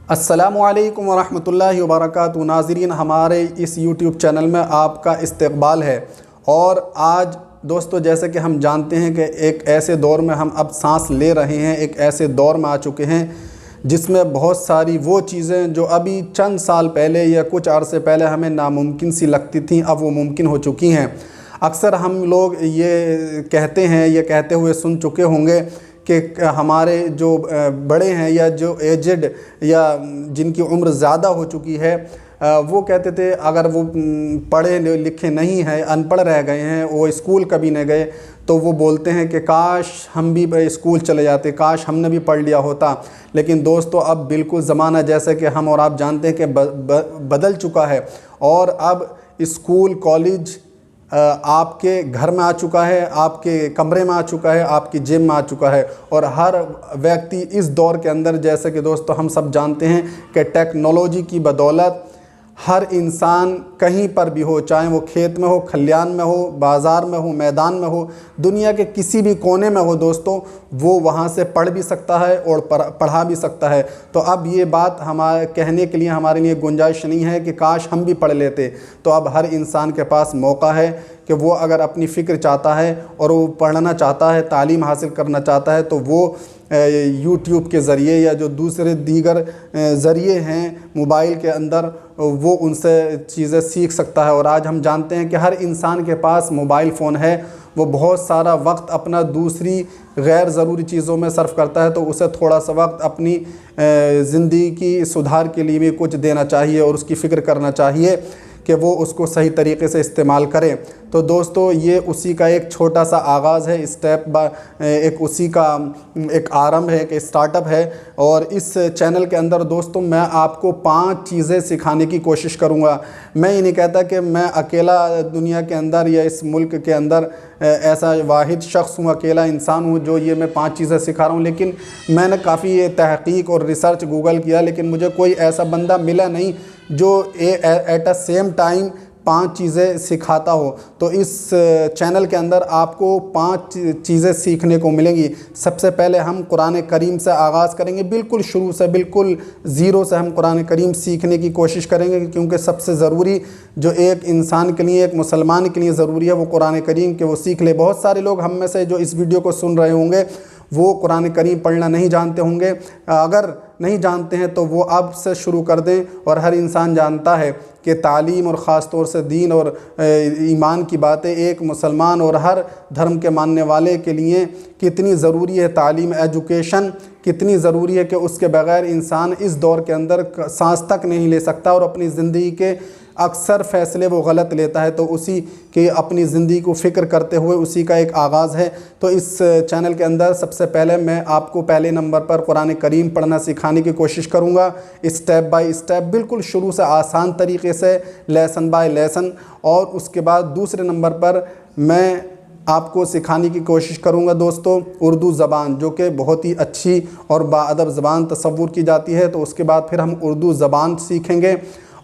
السلام علیکم ورحمۃ اللہ وبرکاتہ۔ ناظرین، ہمارے اس یوٹیوب چینل میں آپ کا استقبال ہے۔ اور آج دوستو، جیسے کہ ہم جانتے ہیں کہ ایک ایسے دور میں ہم اب سانس لے رہے ہیں، ایک ایسے دور میں آ چکے ہیں جس میں بہت ساری وہ چیزیں جو ابھی چند سال پہلے یا کچھ عرصے پہلے ہمیں ناممکن سی لگتی تھیں، اب وہ ممکن ہو چکی ہیں۔ اکثر ہم لوگ یہ کہتے ہیں، یہ کہتے ہوئے سن چکے ہوں گے کہ ہمارے جو بڑے ہیں یا جو ایجڈ یا جن کی عمر زیادہ ہو چکی ہے، وہ کہتے تھے اگر وہ پڑھے لکھے نہیں ہیں، ان پڑھ رہ گئے ہیں، وہ اسکول کبھی نہیں گئے، تو وہ بولتے ہیں کہ کاش ہم بھی اسکول چلے جاتے، کاش ہم نے بھی پڑھ لیا ہوتا۔ لیکن دوستو، اب بالکل زمانہ جیسے کہ ہم اور آپ جانتے ہیں کہ بدل چکا ہے، اور اب اسکول کالج آپ کے گھر میں آ چکا ہے، آپ کے کمرے میں آ چکا ہے، آپ کی جیب میں آ چکا ہے۔ اور ہر ویکتی اس دور کے اندر، جیسے کہ دوستو ہم سب جانتے ہیں کہ ٹیکنالوجی کی بدولت ہر انسان کہیں پر بھی ہو، چاہے وہ کھیت میں ہو، کھلیان میں ہو، بازار میں ہو، میدان میں ہو، دنیا کے کسی بھی کونے میں ہو دوستو، وہ وہاں سے پڑھ بھی سکتا ہے اور پڑھا بھی سکتا ہے۔ تو اب یہ بات ہمارے کہنے کے لیے ہمارے لیے گنجائش نہیں ہے کہ کاش ہم بھی پڑھ لیتے۔ تو اب ہر انسان کے پاس موقع ہے کہ وہ اگر اپنی فکر چاہتا ہے اور وہ پڑھنا چاہتا ہے، تعلیم حاصل کرنا چاہتا ہے، تو وہ یوٹیوب کے ذریعے یا جو دوسرے دیگر ذریعے ہیں موبائل کے اندر، وہ ان سے چیزیں سیکھ سکتا ہے۔ اور آج ہم جانتے ہیں کہ ہر انسان کے پاس موبائل فون ہے، وہ بہت سارا وقت اپنا دوسری غیر ضروری چیزوں میں صرف کرتا ہے، تو اسے تھوڑا سا وقت اپنی زندگی کی سدھار کے لیے بھی کچھ دینا چاہیے اور اس کی فکر کرنا چاہیے کہ وہ اس کو صحیح طریقے سے استعمال کریں۔ تو دوستو، یہ اسی کا ایک چھوٹا سا آغاز ہے، ایک اسی کا ایک آرمبھ ہے، ایک اسٹارٹ اپ ہے۔ اور اس چینل کے اندر دوستو میں آپ کو 5 چیزیں سکھانے کی کوشش کروں گا۔ میں یہ نہیں کہتا کہ میں اکیلا دنیا کے اندر یا اس ملک کے اندر ایسا واحد شخص ہوں، اکیلا انسان ہوں جو یہ میں 5 چیزیں سکھا رہا ہوں، لیکن میں نے کافی تحقیق اور ریسرچ گوگل کیا، لیکن مجھے کوئی ایسا بندہ ملا نہیں جو ایٹ اے سیم ٹائم 5 چیزیں سکھاتا ہو۔ تو اس چینل کے اندر آپ کو 5 چیزیں سیکھنے کو ملیں گی۔ سب سے پہلے ہم قرآن کریم سے آغاز کریں گے، بالکل شروع سے، بالکل زیرو سے ہم قرآن کریم سیکھنے کی کوشش کریں گے، کیونکہ سب سے ضروری جو ایک انسان کے لیے، ایک مسلمان کے لیے ضروری ہے، وہ قرآن کریم کہ وہ سیکھ لے۔ بہت سارے لوگ ہم میں سے جو اس ویڈیو کو سن رہے ہوں گے وہ قرآن کریم پڑھنا نہیں جانتے ہوں گے۔ اگر نہیں جانتے ہیں تو وہ اب سے شروع کر دیں۔ اور ہر انسان جانتا ہے کہ تعلیم، اور خاص طور سے دین اور ایمان کی باتیں ایک مسلمان اور ہر دھرم کے ماننے والے کے لیے کتنی ضروری ہے۔ تعلیم، ایجوکیشن کتنی ضروری ہے کہ اس کے بغیر انسان اس دور کے اندر سانس تک نہیں لے سکتا، اور اپنی زندگی کے اکثر فیصلے وہ غلط لیتا ہے۔ تو اسی کے اپنی زندگی کو فکر کرتے ہوئے اسی کا ایک آغاز ہے۔ تو اس چینل کے اندر سب سے پہلے میں آپ کو پہلے نمبر پر قرآن کریم پڑھنا سکھانے کی کوشش کروں گا، اسٹیپ بائی اسٹیپ، بالکل شروع سے آسان طریقے سے، لیسن بائی لیسن۔ اور اس کے بعد دوسرے نمبر پر میں آپ کو سکھانے کی کوشش کروں گا دوستو اردو زبان، جو کہ بہت ہی اچھی اور باادب زبان تصور کی جاتی ہے۔ تو اس کے بعد پھر ہم اردو زبان سیکھیں گے،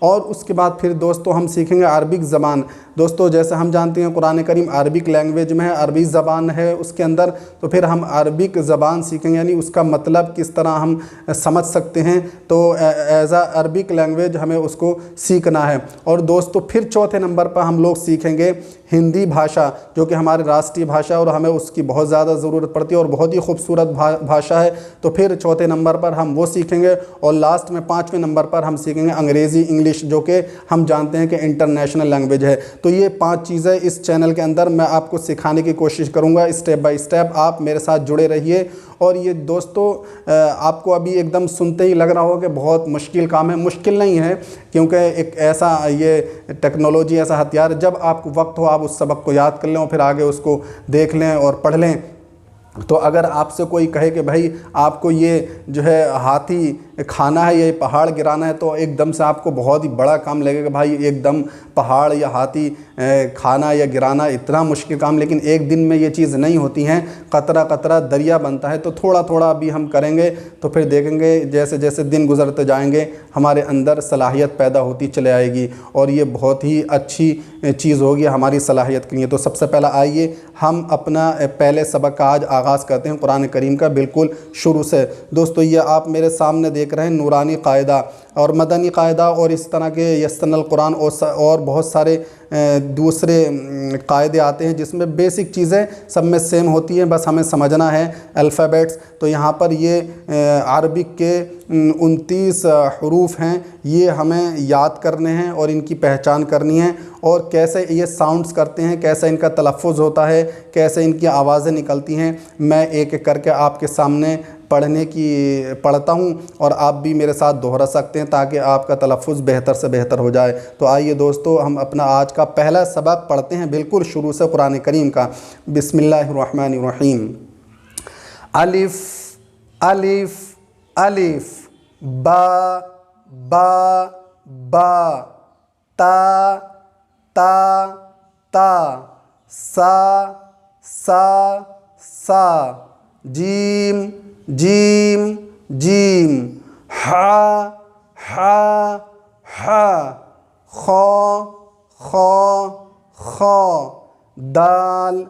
اور اس کے بعد پھر دوستو ہم سیکھیں گے عربک زبان۔ دوستو جیسے ہم جانتے ہیں قرآن کریم عربک لینگویج میں ہے، عربی زبان ہے اس کے اندر، تو پھر ہم عربک زبان سیکھیں گے، یعنی اس کا مطلب کس طرح ہم سمجھ سکتے ہیں۔ تو ایز اے عربک لینگویج ہمیں اس کو سیکھنا ہے۔ اور دوستو پھر چوتھے نمبر پر ہم لوگ سیکھیں گے ہندی بھاشا، جو کہ ہماری راشٹریہ بھاشا اور ہمیں اس کی بہت زیادہ ضرورت پڑتی ہے اور بہت ہی خوبصورت بھاشا ہے۔ تو پھر چوتھے نمبر پر ہم وہ سیکھیں گے، اور لاسٹ میں 5ویں نمبر پر ہم سیکھیں گے انگریزی، انگلش، جو کہ ہم جانتے ہیں کہ انٹرنیشنل لینگویج ہے۔ تو یہ 5 چیزیں اس چینل کے اندر میں آپ کو سکھانے کی کوشش کروں گا، اسٹیپ بائی اسٹیپ۔ آپ میرے ساتھ جڑے رہیے۔ اور یہ دوستو آپ کو ابھی ایک دم سنتے ہی لگ رہا ہو کہ بہت مشکل کام ہے، مشکل نہیں ہے، کیونکہ ایک ایسا یہ ٹیکنالوجی ایسا ہتھیار، جب آپ کو وقت ہو آپ اس سبق کو یاد کر لیں اور پھر آگے اس کو دیکھ لیں اور پڑھ لیں۔ تو اگر آپ سے کوئی کہے کہ بھائی آپ کو یہ جو ہے ہاتھی کھانا ہے یا یہ پہاڑ گرانا ہے، تو ایک دم سے آپ کو بہت ہی بڑا کام لگے گا، بھائی ایک دم پہاڑ یا ہاتھی کھانا یا گرانا اتنا مشکل کام، لیکن ایک دن میں یہ چیز نہیں ہوتی ہیں، قطرہ قطرہ دریا بنتا ہے۔ تو تھوڑا تھوڑا ابھی ہم کریں گے تو پھر دیکھیں گے جیسے جیسے دن گزرتے جائیں گے ہمارے اندر صلاحیت پیدا ہوتی چلے آئے گی، اور یہ بہت ہی اچھی چیز ہوگی ہماری صلاحیت کے لیے۔ تو سب سے پہلا آئیے ہم اپنا پہلے سبق کا آج آغاز کرتے ہیں قرآن کریم کا، بالکل شروع سے۔ دوستو یہ آپ میرے سامنے دیکھ دیکھ رہے ہیں نورانی قاعدہ اور مدنی قاعدہ اور اس طرح کے یسن القرآن اور بہت سارے دوسرے قاعدے آتے ہیں جس میں بیسک چیزیں سب میں سیم ہوتی ہیں، بس ہمیں سمجھنا ہے الفابیٹس۔ تو یہاں پر یہ عربک کے 29 حروف ہیں، یہ ہمیں یاد کرنے ہیں اور ان کی پہچان کرنی ہے، اور کیسے یہ ساؤنڈز کرتے ہیں، کیسے ان کا تلفظ ہوتا ہے، کیسے ان کی آوازیں نکلتی ہیں، میں ایک ایک کر کے آپ کے سامنے پڑھتا ہوں اور آپ بھی میرے ساتھ دہرا سکتے ہیں تاکہ آپ کا تلفظ بہتر سے بہتر ہو جائے۔ تو آئیے دوستو ہم اپنا آج کا پہلا سبق پڑھتے ہیں بالکل شروع سے قرآن کریم کا۔ بسم اللہ الرحمن الرحیم۔ الف الف الف، با با با، تا تا تا، سا سا سا، جیم جیم جیم، ہا ہا ہا، خا خا خا، دال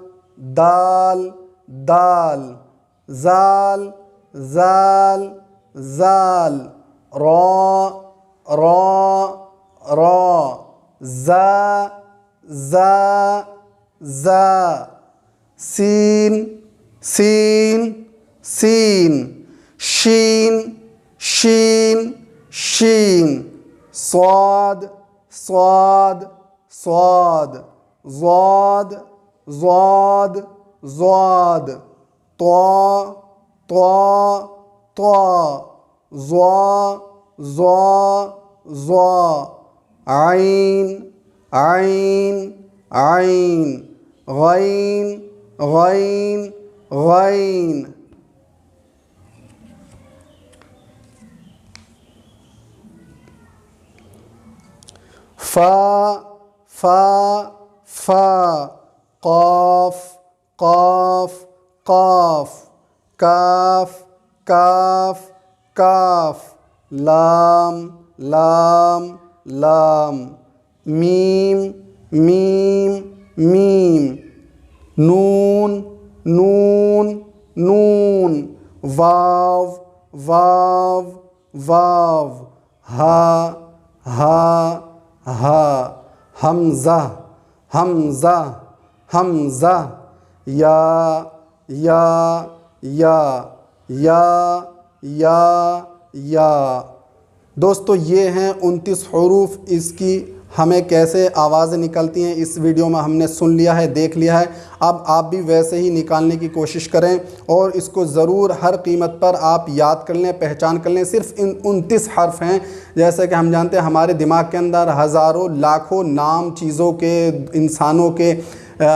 دال دال، زال زال زال، را را را، زا زا زا، سین سین سین، شین شین شین، صاد صاد صاد، ضاد ضاد ضاد، طا طا طا، ظا ظا ظا، عین عین عین، غین غین غین، فا فا فا، قاف قاف قاف، کاف کاف کاف، لام لام لام، میم میم میم، نون نون نون، واو واو واو، ہا ہا ہا، حمزہ حمزہ حمزہ، یا یا یا یا یا یا۔ دوستو یہ ہیں 29 حروف، اس کی ہمیں کیسے آوازیں نکلتی ہیں اس ویڈیو میں ہم نے سن لیا ہے، دیکھ لیا ہے۔ اب آپ بھی ویسے ہی نکالنے کی کوشش کریں اور اس کو ضرور ہر قیمت پر آپ یاد کر لیں، پہچان کر لیں۔ صرف ان 29 حرف ہیں، جیسے کہ ہم جانتے ہیں ہمارے دماغ کے اندر ہزاروں لاکھوں نام چیزوں کے، انسانوں کے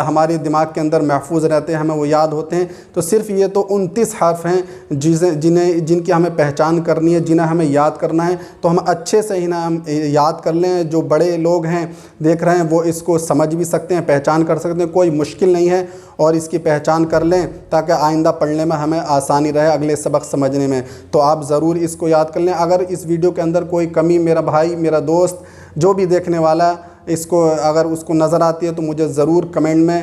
ہمارے دماغ کے اندر محفوظ رہتے ہیں، ہمیں وہ یاد ہوتے ہیں۔ تو صرف یہ تو 29 حرف ہیں جن کی ہمیں پہچان کرنی ہے، جنہیں ہمیں یاد کرنا ہے۔ تو ہم اچھے سے انہیں یاد کر لیں، جو بڑے لوگ ہیں دیکھ رہے ہیں وہ اس کو سمجھ بھی سکتے ہیں، پہچان کر سکتے ہیں، کوئی مشکل نہیں ہے، اور اس کی پہچان کر لیں تاکہ آئندہ پڑھنے میں ہمیں آسانی رہے، اگلے سبق سمجھنے میں۔ تو آپ ضرور اس کو یاد کر لیں۔ اگر اس ویڈیو کے اندر کوئی کمی میرا بھائی، میرا دوست، جو بھی دیکھنے والا اس کو اگر اس کو نظر آتی ہے تو مجھے ضرور کمنٹ میں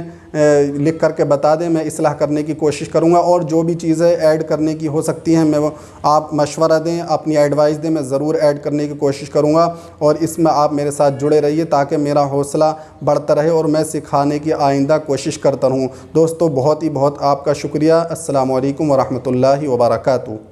لکھ کر کے بتا دیں، میں اصلاح کرنے کی کوشش کروں گا، اور جو بھی چیزیں ایڈ کرنے کی ہو سکتی ہیں میں آپ مشورہ دیں، اپنی ایڈوائس دیں، میں ضرور ایڈ کرنے کی کوشش کروں گا، اور اس میں آپ میرے ساتھ جڑے رہیے تاکہ میرا حوصلہ بڑھتا رہے اور میں سکھانے کی آئندہ کوشش کرتا رہوں۔ دوستو بہت آپ کا شکریہ۔ السلام علیکم ورحمۃ اللہ وبرکاتہ۔